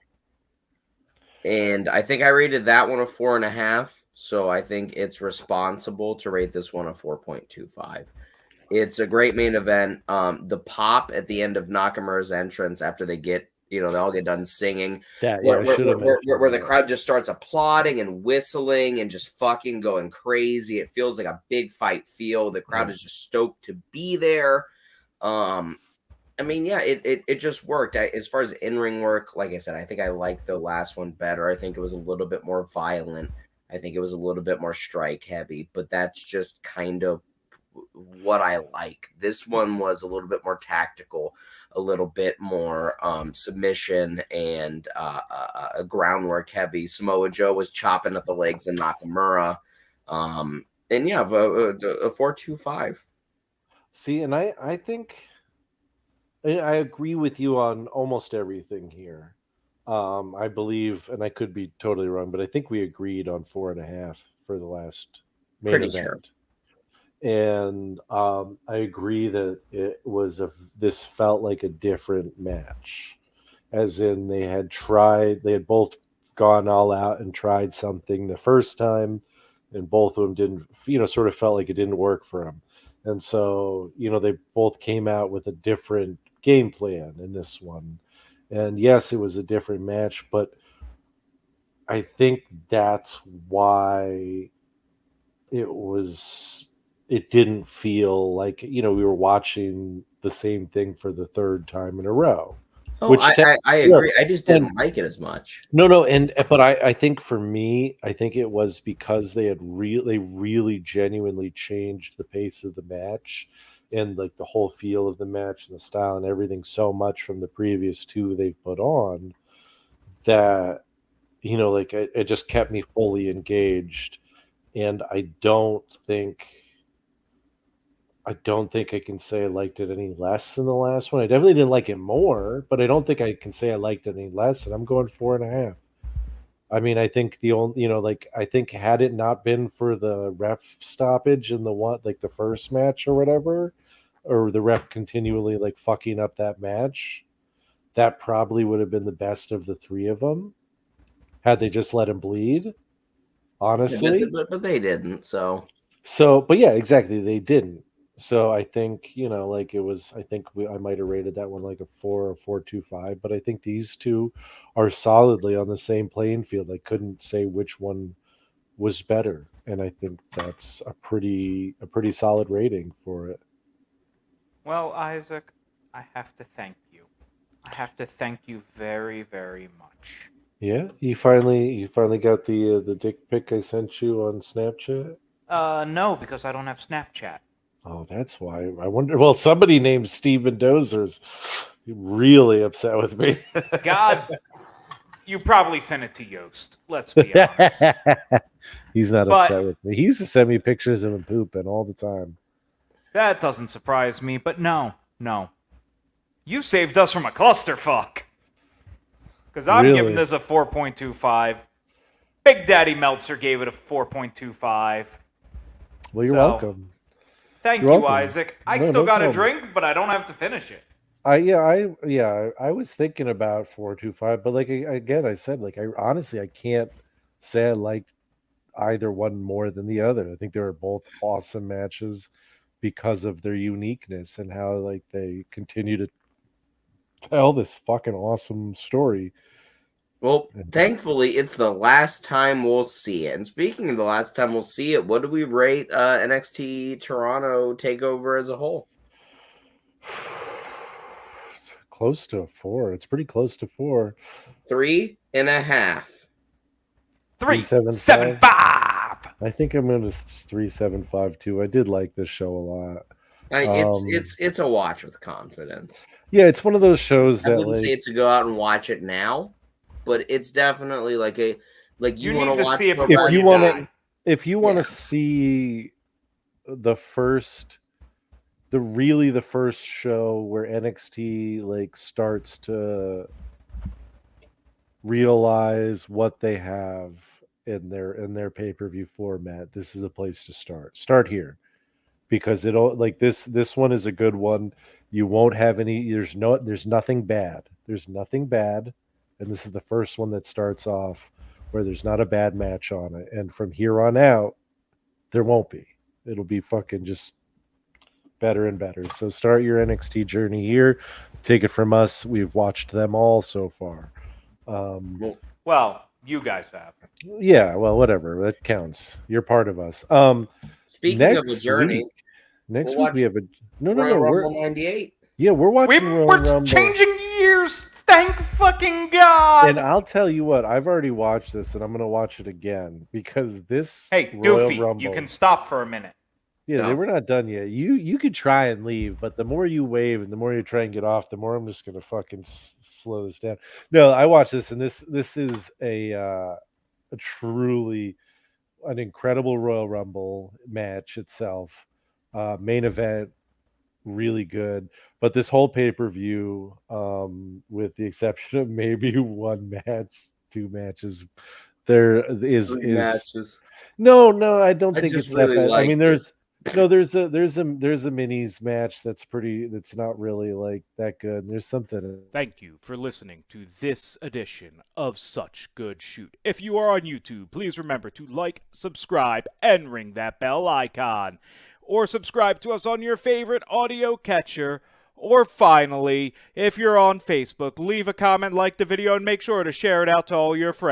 And I think I rated that one a 4.5. So I think it's responsible to rate this one a 4.25. It's a great main event. The pop at the end of Nakamura's entrance after they all get done singing, That, yeah, I should have mentioned where the that. crowd just starts applauding and whistling and just fucking going crazy. It feels like a big fight feel. The crowd is just stoked to be there. I mean, yeah, it just worked. As far as in-ring work, like I said, I think I liked the last one better. I think it was a little bit more violent. I think it was a little bit more strike heavy, but that's just kind of what I like. This one was a little bit more tactical, a little bit more submission and groundwork heavy. Samoa Joe was chopping at the legs and Nakamura. And yeah, a 4.25. See, and I think I agree with you on almost everything here. I believe, and I could be totally wrong, but I think we agreed on 4.5 for the last main Pretty sure. event. And I agree that this felt like a different match, as in they had both gone all out and tried something the first time, and both of them didn't, sort of felt like it didn't work for them. And so, they both came out with a different game plan in this one. And yes, it was a different match, but I think that's why it didn't feel like, we were watching the same thing for the third time in a row. Oh, I agree. I just didn't like it as much. No, but I think for me, I think it was because they really genuinely changed the pace of the match, and like the whole feel of the match and the style and everything so much from the previous two they've put on that like it just kept me fully engaged. And I don't think I can say I liked it any less than the last one. I definitely didn't like it more, but I don't think I can say I liked it any less. And I'm going 4.5. I mean, I think the only, I think had it not been for the ref stoppage in the one, like the first match or whatever, or the ref continually like fucking up that match, that probably would have been the best of the three of them. Had they just let him bleed, honestly. But they didn't. So, but yeah, exactly. They didn't. So I think, it was, I think I might have rated that one like a 4 or 4.25, but I think these two are solidly on the same playing field. I couldn't say which one was better. And I think that's a pretty solid rating for it. Well, Isaac, I have to thank you. I have to thank you very, very much. Yeah, you finally got the dick pic I sent you on Snapchat? No, because I don't have Snapchat. Oh, that's why. I wonder. Well, somebody named Steven Dozer's really upset with me. God, you probably sent it to Yost. Let's be honest. He's not upset with me. He used to send me pictures of him pooping all the time. That doesn't surprise me, but no. You saved us from a clusterfuck. Because I'm giving this a 4.25. Big Daddy Meltzer gave it a 4.25. Well, you're welcome. Thank you, Isaac. I still got a drink, but I don't have to finish it. I was thinking about 4.25, but like again, I said, like I honestly I can't say I liked either one more than the other. I think they were both awesome matches because of their uniqueness and how like they continue to tell this fucking awesome story. Well, thankfully, it's the last time we'll see it. And speaking of the last time we'll see it, what do we rate NXT Toronto Takeover as a whole? It's close to a 4. It's pretty close to 4. 3.5. 3.75. I think I'm going to 3.75 too. I did like this show a lot. It's a watch with confidence. Yeah, it's one of those shows that I wouldn't say it's to go out and watch it now, but it's definitely like you want to watch see it before you die. If you want to see the first show where NXT like starts to realize what they have in their pay-per-view format, this is a place to start here, because this one is a good one. You won't have any, there's nothing bad, and this is the first one that starts off where there's not a bad match on it, and from here on out there won't be. It'll be fucking just better and better. So start your NXT journey here. Take it from us, we've watched them all so far. Well, you guys have. Yeah, well, whatever, that counts. You're part of us. Speaking of the journey, next week we have a Royal Rumble 98. Yeah, we're watching Royal Rumble. We're changing years. Thank fucking God. And I'll tell you what, I've already watched this, and I'm going to watch it again because this. Hey, Royal Doofy, Rumble, you can stop for a minute. Yeah, we're not done yet. You could try and leave, but the more you wave and the more you try and get off, the more I'm just going to fucking slow this down. No, I watched this, and this is a truly an incredible Royal Rumble match itself. Main event, really good, but this whole pay-per-view, with the exception of maybe one match, 2 matches, there is matches. No, I don't think it's really that bad. I mean, there's a minis match that's not really like that good. There's something. Thank you for listening to this edition of Such Good Shoot. If you are on YouTube, please remember to like, subscribe, and ring that bell icon. Or subscribe to us on your favorite audio catcher. Or finally, if you're on Facebook, leave a comment, like the video, and make sure to share it out to all your friends.